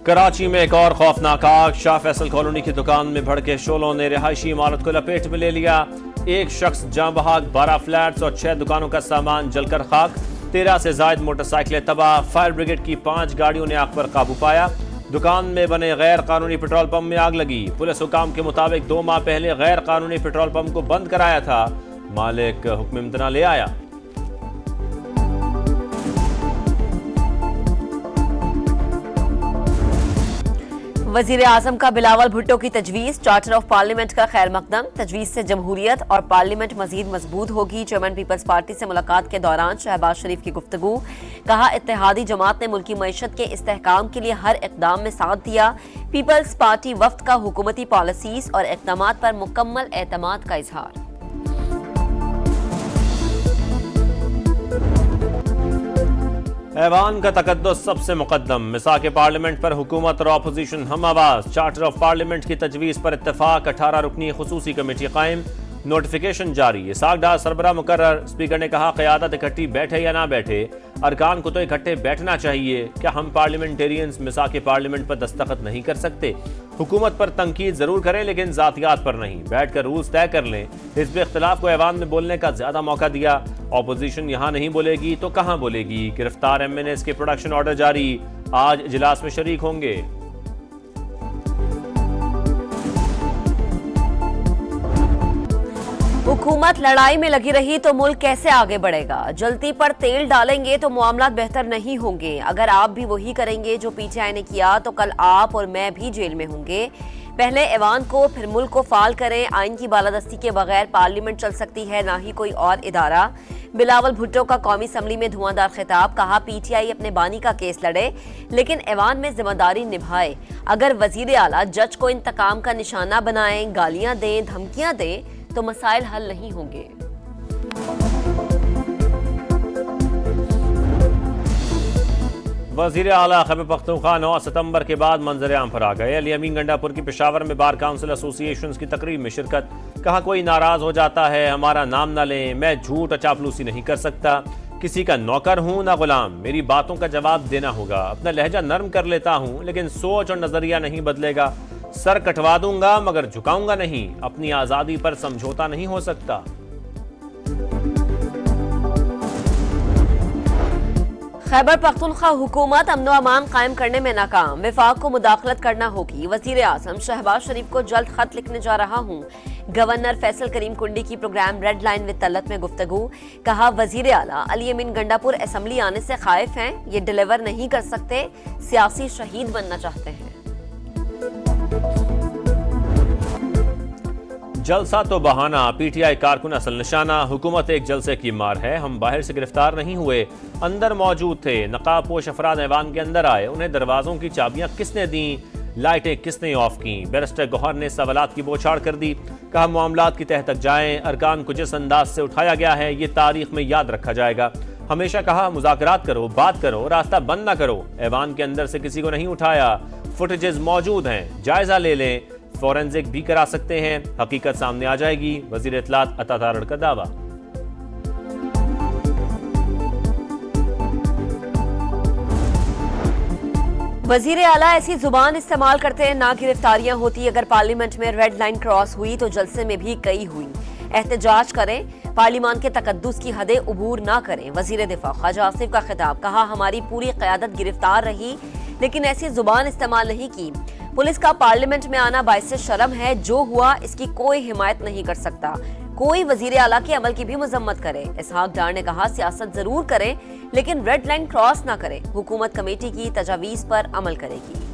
कराची में एक और खौफनाक आग। शाह फैसल कॉलोनी की दुकान में भड़के शोलों ने रिहायशी इमारत को लपेट में ले लिया। एक शख्स जाँ बहक, 12 फ्लैट्स और 6 दुकानों का सामान जलकर खाक। 13 से जायद मोटरसाइकिलें तबाह। फायर ब्रिगेड की 5 गाड़ियों ने आग पर काबू पाया। दुकान में बने गैर कानूनी पेट्रोल पंप में आग लगी। पुलिस हुकाम के मुताबिक 2 माह पहले गैर कानूनी पेट्रोल पंप को बंद कराया था। मालिक हुक्म इम्तना ले आया। वजीर आजम का बिलावल भुट्टो की तजवीज। चार्टर ऑफ पार्लियामेंट का खैर मकदम। तजवीज से जमहूरियत और पार्लियामेंट मजीद मजबूत होगी। चेयरमैन पीपल्स पार्टी से मुलाकात के दौरान शहबाज शरीफ की गुफ्तगू। कहा, इत्तेहादी जमात ने मुल्की मईशत के इस्तेहकाम के लिए हर इकदाम में साथ दिया। पीपल्स पार्टी वफ्द का हुकूमती पॉलिसीज और इकदामात पर मुकम्मल एतमाद का इजहार। ऐवान का तकद्दुस सबसे मुकद्दम। मिसाक पार्लियामेंट पर हुकूमत और अपोजिशन हम आवाज। चार्टर ऑफ पार्लियामेंट की तजवीज़ पर इत्तेफाक। 18 रुकनी खुसूसी कमेटी कायम। नोटिफिकेशन जारी। इसाक डार सरबरा मुकर्रर। स्पीकर ने कहा, क़यादत इकट्ठी बैठे या ना बैठे, अरकान को तो इकट्ठे बैठना चाहिए। क्या हम पार्लियामेंटेरियंस मिसाक पार्लियामेंट पर दस्तखत नहीं कर सकते? हुकूमत पर तनकीद जरूर करें लेकिन जातियात पर नहीं। बैठकर रूल्स तय कर लें। हिज़्ब इख्तिलाफ को ऐवान में बोलने का ज्यादा मौका दिया। अपोजिशन यहाँ नहीं बोलेगी तो कहाँ बोलेगी? गिरफ्तार MNAs के प्रोडक्शन ऑर्डर जारी। आज इजलास में शरीक होंगे। हुकूमत लड़ाई में लगी रही तो मुल्क कैसे आगे बढ़ेगा? जल्दी पर तेल डालेंगे तो मामला बेहतर नहीं होंगे। अगर आप भी वही करेंगे जो PTI ने किया तो कल आप और मैं भी जेल में होंगे। पहले ऐवान को फिर मुल्क को फाल करें। आइन की बालादस्ती के बगैर पार्लियामेंट चल सकती है, ना ही कोई और इदारा। बिलावल भुट्टो का कौमी असम्बली में धुआंधार खिताब। कहा, PTI अपने बानी का केस लड़े लेकिन ऐवान में जिम्मेदारी निभाए। अगर वजीर आला जज को इंतकाम का निशाना बनाएं, गालियां दें, धमकियां दें तो मसाइल हल नहीं होंगे। वज़ीर आला खैबर पख्तूनख्वा 9 सितंबर के बाद मंजर-ए-आम पर आ गए। अली अमीन गंडापुर की पेशावर में बार काउंसिल एसोसिएशन की तकरीब में शिरकत। कहा, कोई नाराज हो जाता है हमारा नाम ना लें। मैं झूठ और चापलूसी नहीं कर सकता। किसी का नौकर हूं ना गुलाम। मेरी बातों का जवाब देना होगा। अपना लहजा नर्म कर लेता हूं लेकिन सोच और नजरिया नहीं बदलेगा। सर कटवा दूंगा मगर झुकाऊंगा नहीं। अपनी आजादी पर समझौता नहीं हो सकता। खैबर पख्तूनख्वा हुकूमत अमन व अमान कायम करने में नाकाम। विफाक को मुदाखलत करना होगी। वजीर आजम शहबाज शरीफ को जल्द खत लिखने जा रहा हूँ। गवर्नर फैसल करीम कुंडी की program Red Line with Talat में गुफ्तगू। कहा, वजीर आला अली अमीन गंडापुर असम्बली आने से खाइफ हैं। ये डिलीवर नहीं कर सकते। सियासी शहीद बनना चाहते हैं। जलसा तो बहाना। PTI कारकुन असल निशाना। हुकूमत एक जलसे की मार है। हम बाहर से गिरफ्तार नहीं हुए, अंदर मौजूद थे। नकाब पोश अफराद ऐवान के अंदर आए। उन्हें दरवाजों की चाबियां किसने दी? लाइटें किसने ऑफ की? बैरिस्टर गौहर ने सवालात की बौछार कर दी। कहा, मामलात की तह तक जाएं। अरकान को जिस अंदाज से उठाया गया है ये तारीख में याद रखा जाएगा। हमेशा कहा, मुज़ाकरात करो, बात करो, रास्ता बंद ना करो। ऐवान के अंदर से किसी को नहीं उठाया। फुटेजेस मौजूद हैं, जायजा ले लें। फॉरेंसिक भी करा सकते हैं, हकीकत सामने आ जाएगी। वजीर इत्तलात अता तारड़ का दावा। वजीर आला ऐसी जुबान इस्तेमाल करते हैं ना गिरफ्तारियां होती। अगर पार्लियामेंट में रेड लाइन क्रॉस हुई तो जलसे में भी कई हुई। एहतजाज करें, पार्लियामान के तकद्दुस की हदें उबूर ना करें। वजीर दिफा ख्वाजा आसिफ का खिताब। कहा, हमारी पूरी क़यादत गिरफ्तार रही लेकिन ऐसी जुबान इस्तेमाल नहीं की। पुलिस का पार्लियामेंट में आना बाइसे शर्म है। जो हुआ इसकी कोई हिमायत नहीं कर सकता। कोई वजीर आला के अमल की भी मजम्मत करे। इसहाक डार ने कहा, सियासत जरूर करें लेकिन रेड लाइन क्रॉस ना करें। हुकूमत कमेटी की तजावीज पर अमल करेगी।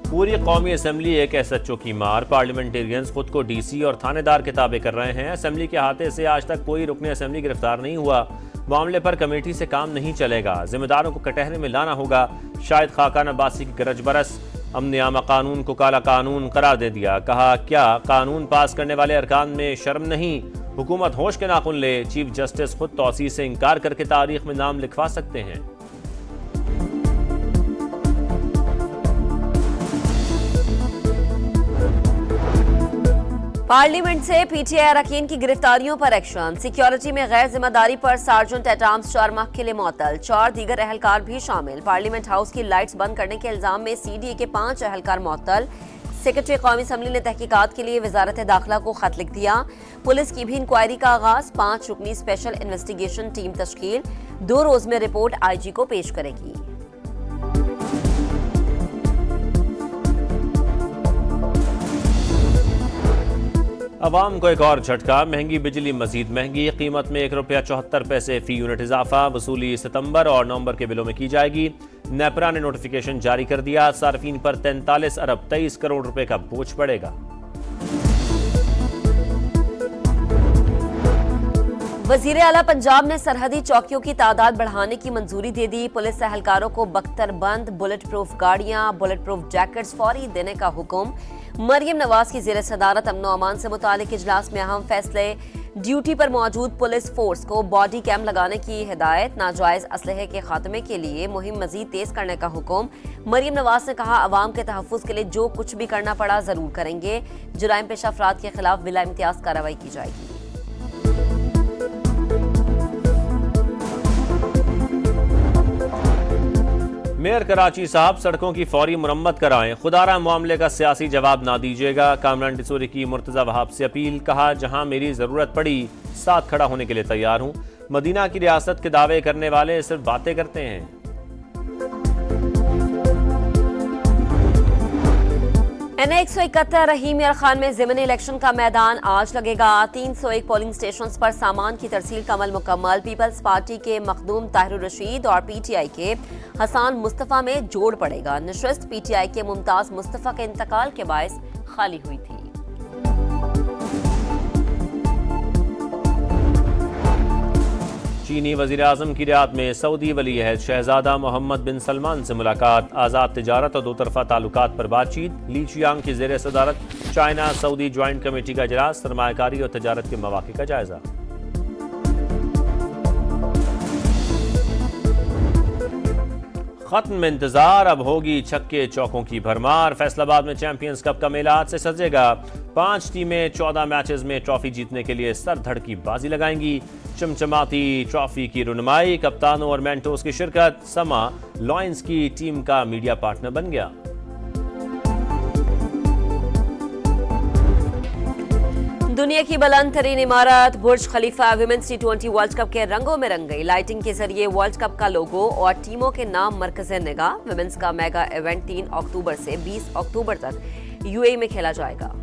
पूरी कौमी असम्बली एक SHO की मार। पार्लियामेंटेरियंस खुद को DC और थानेदार के ताबे कर रहे हैं। असम्बली के हाथे से आज तक कोई रुकने असम्बली गिरफ्तार नहीं हुआ। मामले पर कमेटी से काम नहीं चलेगा। जिम्मेदारों को कटहरे में लाना होगा। शायद खाकान अब्बासी की गरज बरस। अमन आमा कानून को काला कानून करार दे दिया। कहा, क्या कानून पास करने वाले अरकान में शर्म नहीं? हुकूमत होश के नाखुन ले। चीफ जस्टिस खुद तौसीह से इंकार करके तारीख में नाम लिखवा सकते हैं। पार्लियामेंट से पीटीआई अरकान की गिरफ्तारियों पर एक्शन। सिक्योरिटी में गैर जिम्मेदारी पर सार्जेंट एट आर्म्स 4 माह के लिए मुअत्तल, 4 दीगर अहलकार भी शामिल। पार्लियामेंट हाउस की लाइट्स बंद करने के इल्जाम में सीडीए के 5 अहलकार मुअत्तल। सेक्रेटरी कौमी असम्बली ने तहकीकात के लिए वजारत दाखिला को खत लिख दिया। पुलिस की भी इंक्वायरी का आगाज, 5 रुकनी स्पेशल इन्वेस्टिगेशन टीम तश्कील, 2 रोज में रिपोर्ट आईजी को पेश करेगी। अवाम को एक और झटका, महंगी बिजली मजीद महंगी, कीमत में ₹1.74 फी यूनिट इजाफा, वसूली सितंबर और नवंबर के बिलों में की जाएगी। नेपरा ने नोटिफिकेशन जारी कर दिया, सार्फिन पर 43 अरब 23 करोड़ रुपए का बोझ पड़ेगा। वजीर आला पंजाब ने सरहदी चौकियों की तादाद बढ़ाने की मंजूरी दे दी। पुलिस एहलकारों को बख्तरबंद, बुलेट प्रूफ गाड़ियां, बुलेट प्रूफ जैकेट्स फौरी देने का हुक्म। मरियम नवाज की ज़ेर सदारत अमन अमान से मुतालिक इजलास में अहम फैसले। ड्यूटी पर मौजूद पुलिस फोर्स को बॉडी कैम लगाने की हिदायत। नाजायज असलहे के खात्मे के लिए मुहिम मजीद तेज करने का हुक्म। मरियम नवाज ने कहा, अवाम के तहफ़्फ़ुज़ के लिए जो कुछ भी करना पड़ा जरूर करेंगे। जुराइम पेशा अफराद के खिलाफ बिला इम्तियाज कार्रवाई की जाएगी। मेयर कराची साहब, सड़कों की फौरी मुरम्मत कराएं, खुदारा मामले का सियासी जवाब ना दीजिएगा। कामरान डिसोरी की मुर्तज़ा वहाब से अपील, कहा जहां मेरी जरूरत पड़ी साथ खड़ा होने के लिए तैयार हूं। मदीना की रियासत के दावे करने वाले सिर्फ बातें करते हैं। NA 171 रहीम यार खान में ज़िमनी इलेक्शन का मैदान आज लगेगा। 301 पोलिंग स्टेशंस पर सामान की तरसील का अमल मुकम्मल। पीपल्स पार्टी के मखदूम ताहिर रशीद और PTI के हसान मुस्तफ़ा में जोड़ पड़ेगा। नशस्त PTI के मुमताज मुस्तफ़ा के इंतकाल के बायस खाली हुई थी। चीनी वज़ीर आज़म की रियाद में सऊदी वली अहद शहजादा मोहम्मद बिन सलमान से मुलाकात। आज़ाद तिजारत और दोतरफा ताल्लुकात पर बातचीत। ली चियांग की ज़ेर सदारत चाइना सऊदी ज्वाइंट कमेटी का इजलास, सरमायाकारी और तजारत के मौक़े का जायजा। खत्म इंतजार, अब होगी छक्के चौकों की भरमार। फैसलाबाद में चैंपियंस कप का मेला आज से सजेगा। 5 टीमें 14 मैचेस में ट्रॉफी जीतने के लिए सर धड़ की बाजी लगाएंगी। चमचमाती ट्रॉफी की रुनमाई, कप्तानों और मेंटोर्स की शिरकत। समा लॉयंस की टीम का मीडिया पार्टनर बन गया। दुनिया की बुलंद तरीन इमारत बुर्ज खलीफा विमेंस T20 वर्ल्ड कप के रंगों में रंग गई। लाइटिंग के जरिए वर्ल्ड कप का लोगो और टीमों के नाम मरकज़े निगाह। विमेंस का मेगा इवेंट 3 अक्टूबर से 20 अक्टूबर तक UAE में खेला जाएगा।